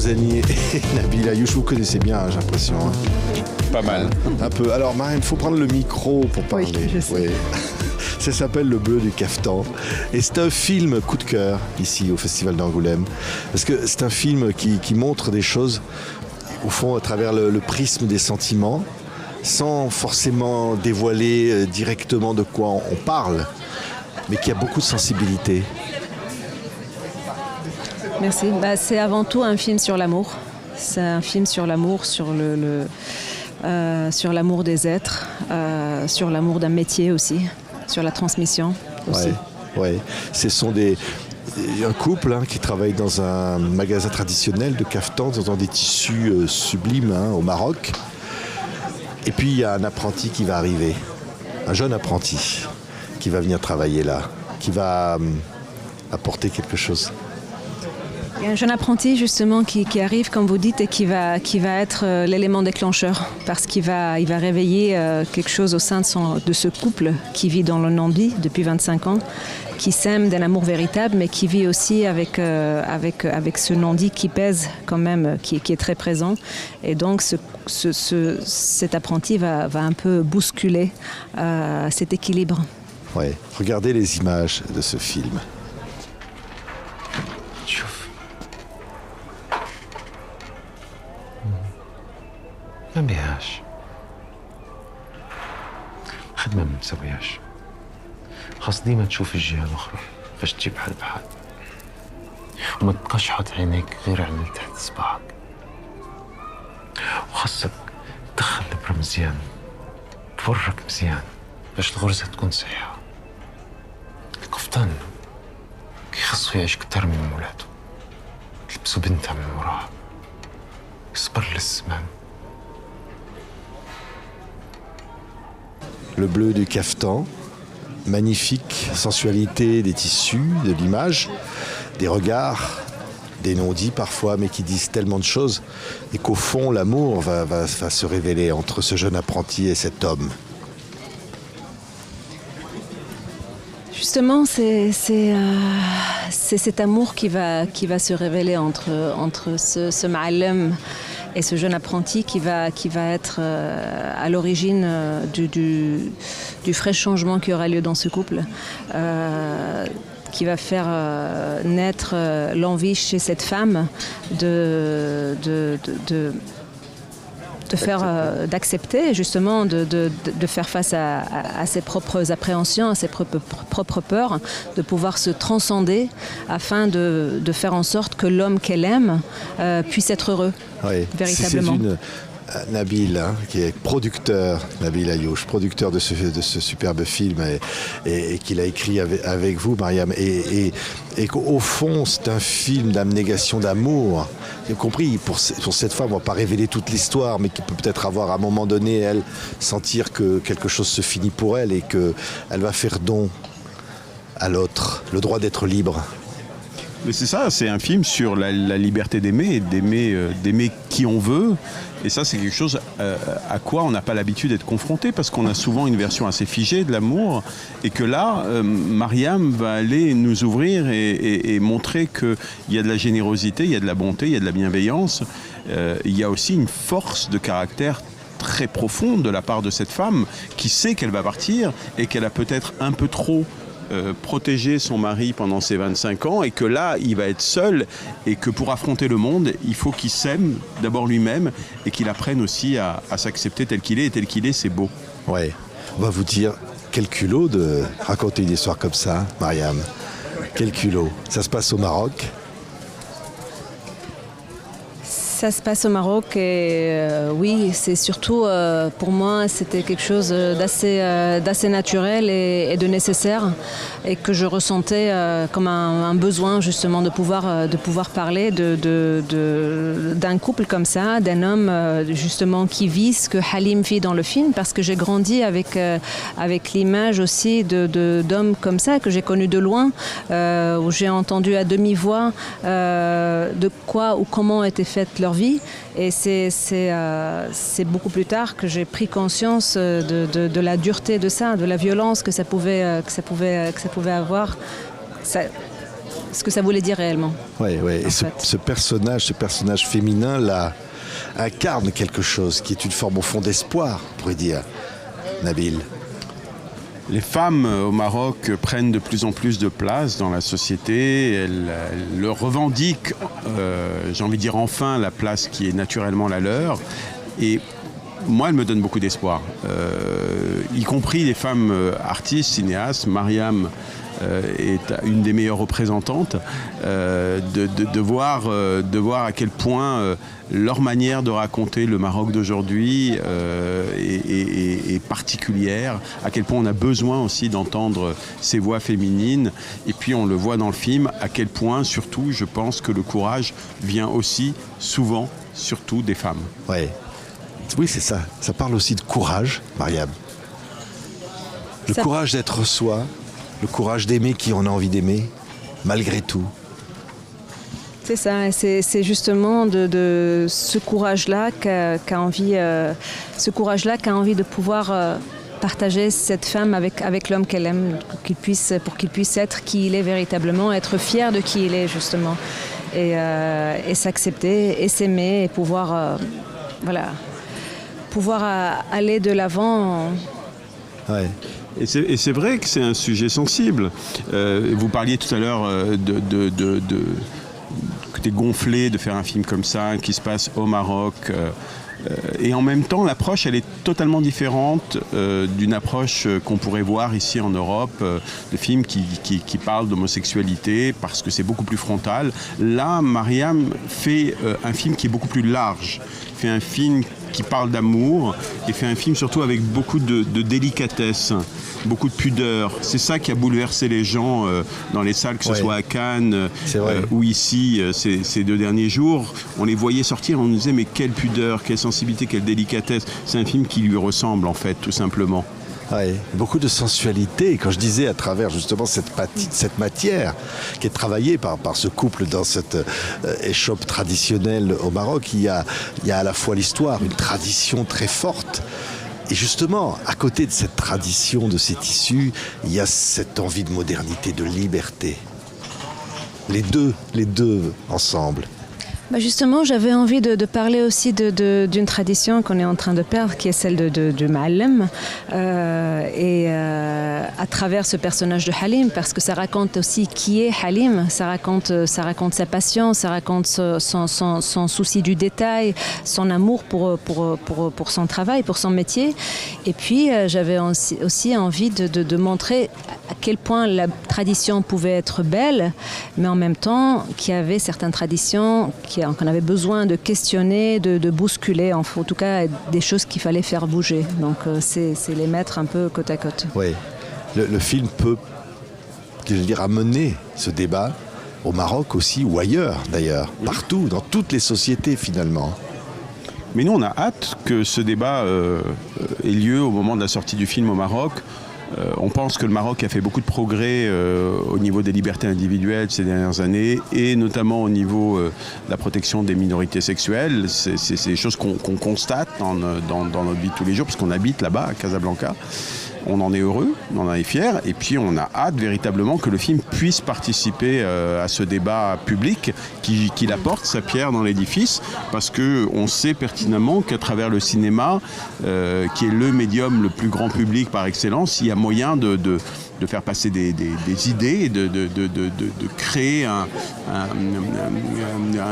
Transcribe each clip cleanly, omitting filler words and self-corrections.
Bozani et Nabil Ayouch, vous connaissez bien, j'ai l'impression. Hein. Pas mal. Un peu. Alors, Mariam, il faut prendre le micro pour parler. Oui, je sais. Ça s'appelle Le Bleu du Caftan. Et c'est un film coup de cœur, ici, au Festival d'Angoulême. Parce que c'est un film qui montre des choses, au fond, à travers le prisme des sentiments, sans forcément dévoiler directement de quoi on parle, mais qui a beaucoup de sensibilité. Merci. C'est avant tout un film sur l'amour. C'est un film sur l'amour, sur sur l'amour des êtres, sur l'amour d'un métier aussi, sur la transmission aussi. Ouais. Ce sont un couple qui travaille dans un magasin traditionnel de caftan, dans des tissus sublimes au Maroc. Et puis il y a un apprenti qui va arriver, un jeune apprenti qui va venir travailler là, qui va apporter quelque chose. Il y a un jeune apprenti justement qui arrive, comme vous dites, et qui va être l'élément déclencheur, parce qu'il va réveiller quelque chose au sein de ce couple qui vit dans le non-dit depuis 25 ans, qui s'aime d'un amour véritable, mais qui vit aussi avec ce non-dit qui pèse quand même, qui est très présent. Et donc cet apprenti va un peu bousculer cet équilibre. Ouais. Regardez les images de ce film. ما بيهاش خدمة ما نسويهاش خاص ديما تشوف الجهة الأخرى فاش تجيب حال بحال وما تبقاش حاط عينيك غير على اللي تحت صباعك وخاصك تدخل الإبرة مزيان تفرك مزيان باش الغرزة تكون صحيحة القفطان كيخصو يعيش كتر من مولاتو تلبسو بنتها من وراها يصبر للزمان. Le bleu du caftan, magnifique sensualité des tissus, de l'image, des regards, des non-dits parfois, mais qui disent tellement de choses, et qu'au fond, l'amour va se révéler entre ce jeune apprenti et cet homme. Justement, c'est cet amour qui va se révéler entre ce ma'alem et ce jeune apprenti qui va être à l'origine du vrai changement qui aura lieu dans ce couple, qui va faire naître l'envie chez cette femme d'accepter justement de faire face à ses propres appréhensions, à ses propres peurs, de pouvoir se transcender afin de faire en sorte que l'homme qu'elle aime puisse être heureux, véritablement. C'est Nabil, qui est producteur, Nabil Ayouch, producteur de ce superbe film et qu'il a écrit avec vous, Mariam. Et qu'au fond, c'est un film d'abnégation d'amour. Vous avez compris, pour cette femme, on ne va pas révéler toute l'histoire, mais qui peut peut-être avoir à un moment donné, elle, sentir que quelque chose se finit pour elle et qu'elle va faire don à l'autre, le droit d'être libre. Mais c'est ça, c'est un film sur la liberté d'aimer, et d'aimer qui on veut. Et ça, c'est quelque chose à quoi on n'a pas l'habitude d'être confronté, parce qu'on a souvent une version assez figée de l'amour. Et que là, Mariam va aller nous ouvrir et montrer qu'il y a de la générosité, il y a de la bonté, il y a de la bienveillance. Il y a aussi une force de caractère très profonde de la part de cette femme qui sait qu'elle va partir et qu'elle a peut-être un peu trop protéger son mari pendant ses 25 ans et que là, il va être seul et que pour affronter le monde, il faut qu'il s'aime d'abord lui-même et qu'il apprenne aussi à s'accepter tel qu'il est. Et tel qu'il est, c'est beau. Ouais, on va vous dire, quel culot de raconter une histoire comme ça, Mariam. Quel culot. Ça se passe au Maroc. Ça se passe au Maroc et oui, c'est surtout pour moi c'était quelque chose d'assez naturel et de nécessaire et que je ressentais comme un besoin justement de pouvoir parler d'un couple comme ça, d'un homme justement qui vit ce que Halim vit dans le film, parce que j'ai grandi avec l'image aussi d'hommes comme ça que j'ai connus de loin, où j'ai entendu à demi-voix de quoi ou comment était faite leur vie, et c'est beaucoup plus tard que j'ai pris conscience de la dureté de ça, de la violence que ça pouvait avoir. ce que ça voulait dire réellement. Ouais, ouais. Et ce personnage féminin là incarne quelque chose qui est une forme au fond d'espoir, on pourrait dire, Nabil. Les femmes au Maroc prennent de plus en plus de place dans la société. Elles revendiquent, j'ai envie de dire enfin, la place qui est naturellement la leur. Et moi, elle me donne beaucoup d'espoir. Y compris les femmes artistes, cinéastes. Mariam est une des meilleures représentantes. De voir à quel point leur manière de raconter le Maroc d'aujourd'hui est particulière, à quel point on a besoin aussi d'entendre ces voix féminines. Et puis on le voit dans le film, à quel point surtout je pense que le courage vient aussi souvent, surtout des femmes. Ouais. Oui, c'est ça. Ça parle aussi de courage, Mariam. Le courage d'être soi, le courage d'aimer qui on a envie d'aimer, malgré tout. C'est ça, c'est justement de ce courage-là qu'a envie de pouvoir partager cette femme avec l'homme qu'elle aime, pour qu'il puisse être qui il est véritablement, être fier de qui il est justement, et s'accepter et s'aimer et pouvoir aller de l'avant. Ouais. Et c'est vrai que c'est un sujet sensible. Vous parliez tout à l'heure que t'es gonflé de faire un film comme ça, qui se passe au Maroc. Et en même temps, l'approche, elle est totalement différente d'une approche qu'on pourrait voir ici en Europe, de films qui parlent d'homosexualité, parce que c'est beaucoup plus frontal. Là, Mariam fait un film qui est beaucoup plus large, fait un film qui parle d'amour, et fait un film surtout avec beaucoup de délicatesse, beaucoup de pudeur. C'est ça qui a bouleversé les gens dans les salles, que ce soit à Cannes ou ici ces 2 derniers jours. On les voyait sortir, on nous disait mais quelle pudeur, quelle sensibilité, quelle délicatesse. C'est un film qui lui ressemble en fait, tout simplement. Ouais, beaucoup de sensualité. Et quand je disais à travers justement cette matière qui est travaillée par ce couple dans cette échoppe traditionnelle au Maroc, il y a à la fois l'histoire, une tradition très forte. Et justement, à côté de cette tradition, de ces tissus, il y a cette envie de modernité, de liberté. Les deux ensemble. Justement, j'avais envie de parler aussi d'une tradition qu'on est en train de perdre, qui est celle de Ma'allem, à travers ce personnage de Halim, parce que ça raconte aussi qui est Halim, ça raconte sa passion, ça raconte son souci du détail, son amour pour son travail, pour son métier. Et puis, j'avais aussi envie de montrer à quel point la tradition pouvait être belle, mais en même temps qu'il y avait certaines traditions qu'on avait besoin de questionner, de bousculer, en tout cas des choses qu'il fallait faire bouger. Donc c'est les mettre un peu côte à côte. Oui, le film peut, je veux dire, amener ce débat au Maroc aussi, ou ailleurs d'ailleurs, partout, dans toutes les sociétés finalement. Mais nous, on a hâte que ce débat ait lieu au moment de la sortie du film au Maroc. On pense que le Maroc a fait beaucoup de progrès au niveau des libertés individuelles ces dernières années, et notamment au niveau de la protection des minorités sexuelles. C'est des choses qu'on constate dans notre vie de tous les jours, parce qu'on habite là-bas, à Casablanca. On en est heureux, on en est fiers, et puis on a hâte véritablement que le film puisse participer à ce débat public, qu'il apporte sa pierre dans l'édifice, parce qu'on sait pertinemment qu'à travers le cinéma, qui est le médium le plus grand public par excellence, il y a moyen de faire passer des idées, et de créer un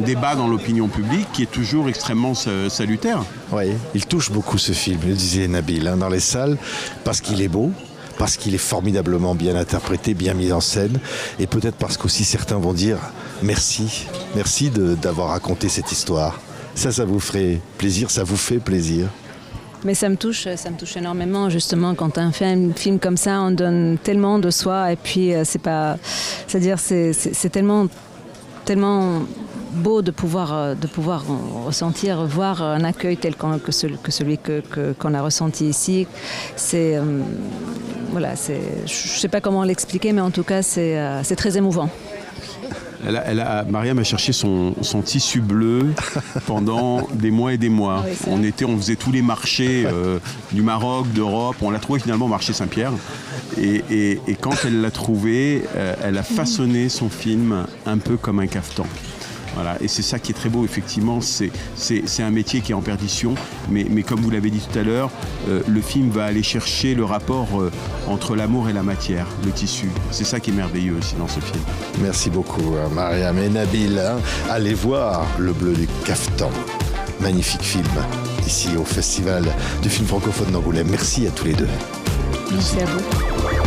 débat dans l'opinion publique qui est toujours extrêmement salutaire. Oui, il touche beaucoup ce film, le disait Nabil, dans les salles, parce qu'il est beau, parce qu'il est formidablement bien interprété, bien mis en scène, et peut-être parce qu'aussi certains vont dire merci d'avoir raconté cette histoire. Ça vous ferait plaisir, ça vous fait plaisir. Mais ça me touche énormément, justement, quand on fait un film comme ça, on donne tellement de soi, et puis c'est tellement beau de pouvoir ressentir, voir un accueil tel que celui qu'on a ressenti ici. Je ne sais pas comment l'expliquer, mais en tout cas, c'est très émouvant. Mariam a cherché son tissu bleu pendant des mois et des mois. Ah oui, On faisait tous les marchés du Maroc, d'Europe. On l'a trouvé finalement au marché Saint-Pierre. Et quand elle l'a trouvé, elle a façonné son film un peu comme un caftan. Voilà. Et c'est ça qui est très beau, effectivement, c'est un métier qui est en perdition, mais comme vous l'avez dit tout à l'heure, le film va aller chercher le rapport entre l'amour et la matière, le tissu. C'est ça qui est merveilleux aussi dans ce film. Merci beaucoup, Mariam et Nabil. Allez voir Le Bleu du Caftan. Magnifique film, ici au Festival du film francophone d'Angoulême. Merci à tous les deux. Merci à vous.